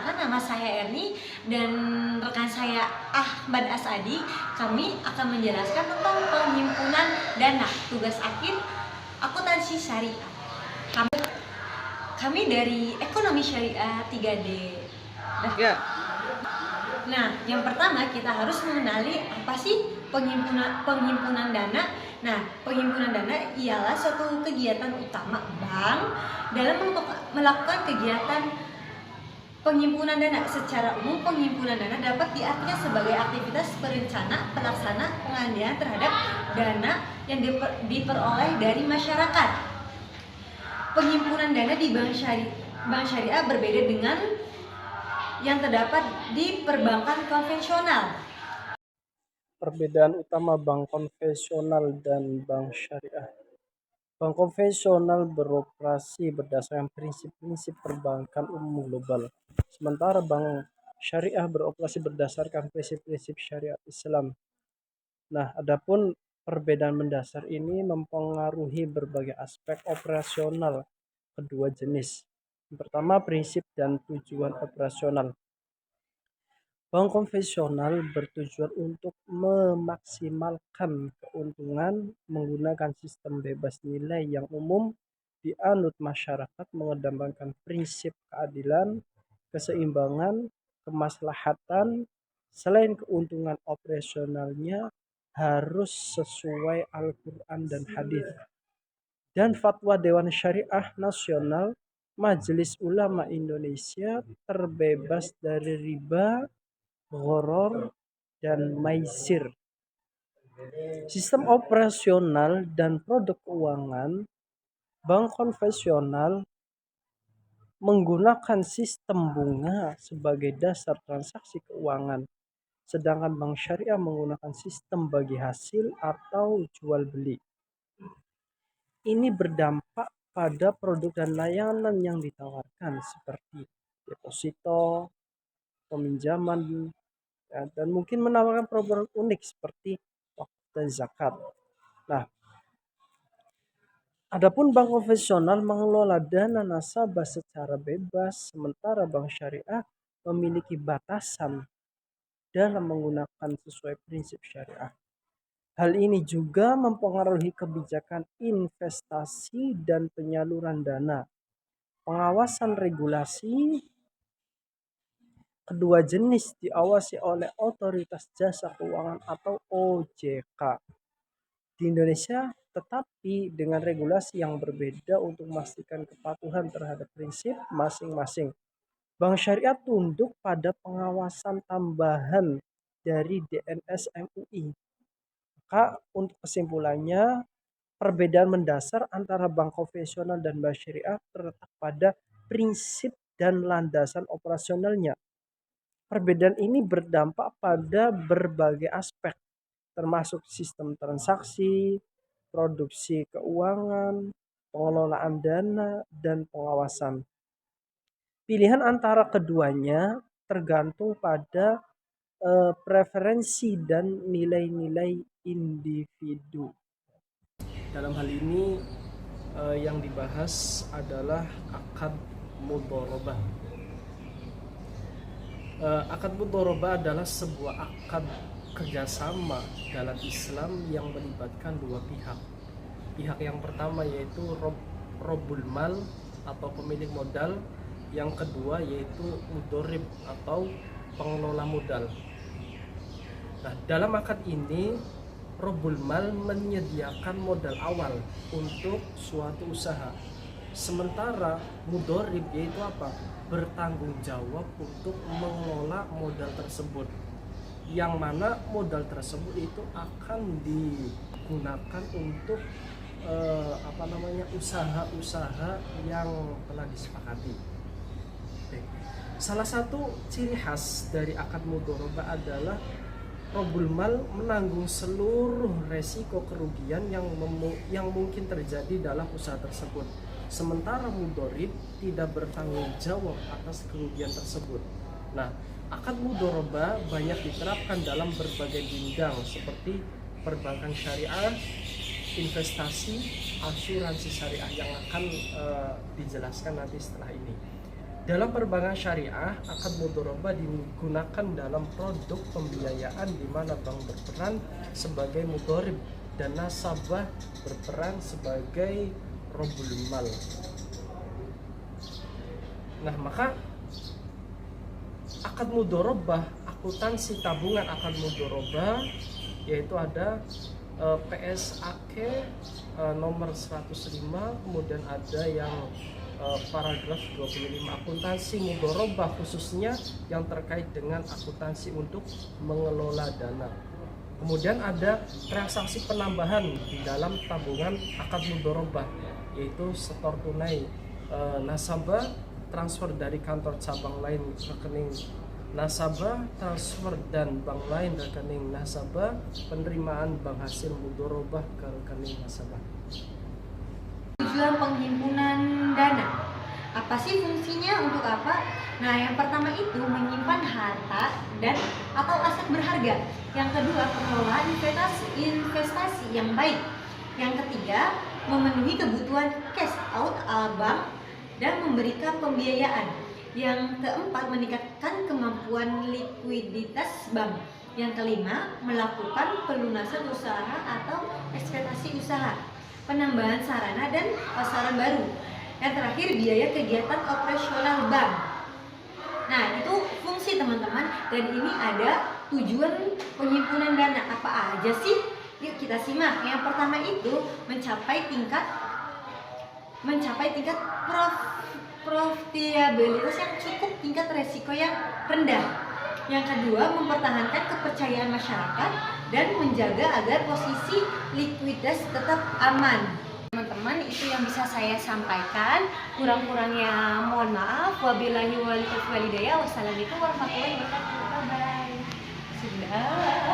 perkenalkan, nama saya Erni dan rekan saya Ahmad Asadi. Kami akan menjelaskan tentang penghimpunan dana, tugas akhir akuntansi syariah. Kami dari Ekonomi Syariah 3D. Nah, yang pertama kita harus mengenali apa sih penghimpunan dana. Nah, penghimpunan dana ialah suatu kegiatan utama bank dalam melakukan kegiatan penghimpunan dana. Secara umum, penghimpunan dana dapat diartikan sebagai aktivitas perencana, pelaksana, pengadaan terhadap dana yang diperoleh dari masyarakat. Penghimpunan dana di bank syariah berbeda dengan yang terdapat di perbankan konvensional. Perbedaan utama bank konvensional dan bank syariah. Bank konvensional beroperasi berdasarkan prinsip-prinsip perbankan umum global, sementara bank syariah beroperasi berdasarkan prinsip-prinsip syariat Islam. Nah, adapun perbedaan mendasar ini mempengaruhi berbagai aspek operasional kedua jenis. Yang pertama, prinsip dan tujuan operasional. Bank konvensional bertujuan untuk memaksimalkan keuntungan menggunakan sistem bebas nilai yang umum dianut masyarakat, mengedepankan prinsip keadilan, keseimbangan, kemaslahatan. Selain keuntungan operasionalnya harus sesuai Al-Quran dan hadis. Dan fatwa Dewan Syariah Nasional Majelis Ulama Indonesia terbebas dari riba, gharar, dan maisir. Sistem operasional dan produk keuangan. Bank konvensional menggunakan sistem bunga sebagai dasar transaksi keuangan, sedangkan bank syariah menggunakan sistem bagi hasil atau jual beli. Ini berdampak pada produk dan layanan yang ditawarkan seperti deposito, peminjaman, dan mungkin menawarkan produk unik seperti wakaf dan zakat. Nah, adapun bank konvensional mengelola dana nasabah secara bebas, sementara bank syariah memiliki batasan dalam menggunakan sesuai prinsip syariah. Hal ini juga mempengaruhi kebijakan investasi dan penyaluran dana. Pengawasan regulasi kedua jenis diawasi oleh Otoritas Jasa Keuangan atau OJK di Indonesia, tetapi dengan regulasi yang berbeda untuk memastikan kepatuhan terhadap prinsip masing-masing. Bank syariah tunduk pada pengawasan tambahan dari DNS MUI. Maka untuk kesimpulannya, perbedaan mendasar antara bank konvensional dan bank syariah terletak pada prinsip dan landasan operasionalnya. Perbedaan ini berdampak pada berbagai aspek, termasuk sistem transaksi, produksi keuangan, pengelolaan dana, dan pengawasan. Pilihan antara keduanya tergantung pada preferensi dan nilai-nilai individu. Dalam hal ini yang dibahas adalah akad mudharabah. Akad mudharabah adalah sebuah akad kerjasama dalam Islam yang melibatkan dua pihak. Pihak yang pertama yaitu Robul Mal atau pemilik modal, yang kedua yaitu mudharib atau pengelola modal. Nah, dalam akad ini Robul Mal menyediakan modal awal untuk suatu usaha, sementara mudharib yaitu apa? Bertanggung jawab untuk mengelola modal tersebut, yang mana modal tersebut itu akan digunakan untuk usaha-usaha yang telah disepakati. Salah satu ciri khas dari akad mudharabah adalah Robul Mal menanggung seluruh resiko kerugian yang mungkin terjadi dalam usaha tersebut, sementara mudharib tidak bertanggung jawab atas kerugian tersebut. Nah, akad mudharabah banyak diterapkan dalam berbagai bidang seperti perbankan syariah, investasi, asuransi syariah yang akan dijelaskan nanti setelah ini. Dalam perbankan syariah, akad mudharabah digunakan dalam produk pembiayaan di mana bank berperan sebagai mudharib dan nasabah berperan sebagai robul mal. Nah, maka akad mudharabah, akuntansi tabungan akad mudharabah, yaitu ada PSAK nomor 105, kemudian ada yang paragraf 25 akuntansi mudharabah khususnya yang terkait dengan akuntansi untuk mengelola dana. Kemudian ada transaksi penambahan di dalam tabungan akad mudharabah, yaitu setor tunai nasabah, transfer dari kantor cabang lain rekening nasabah, transfer dan bank lain rekening nasabah, penerimaan bank hasil mudharabah ke rekening nasabah. Tujuan penghimpunan dana. Apa sih fungsinya, untuk apa? Nah, yang pertama itu menyimpan harta dan atau aset berharga. Yang kedua, pengelolaan investasi yang baik. Yang ketiga, memenuhi kebutuhan cash out bank dan memberikan pembiayaan. Yang keempat, meningkatkan kemampuan likuiditas bank. Yang kelima, melakukan pelunasan usaha atau ekspektasi usaha, penambahan sarana dan pasaran baru. Yang terakhir, biaya kegiatan operasional bank. Nah, itu fungsi teman-teman, dan ini ada tujuan penghimpunan dana apa aja sih? Yuk kita simak. Yang pertama itu mencapai tingkat profitabilitas yang cukup, tingkat resiko yang rendah. Yang kedua, mempertahankan kepercayaan masyarakat dan menjaga agar posisi likuiditas tetap aman. Teman-teman, itu yang bisa saya sampaikan. Kurang-kurangnya mohon maaf. Wabillahi wal taufiq wal hidayah. Wassalamualaikum warahmatullahi wabarakatuh. Bye bye. Sudah.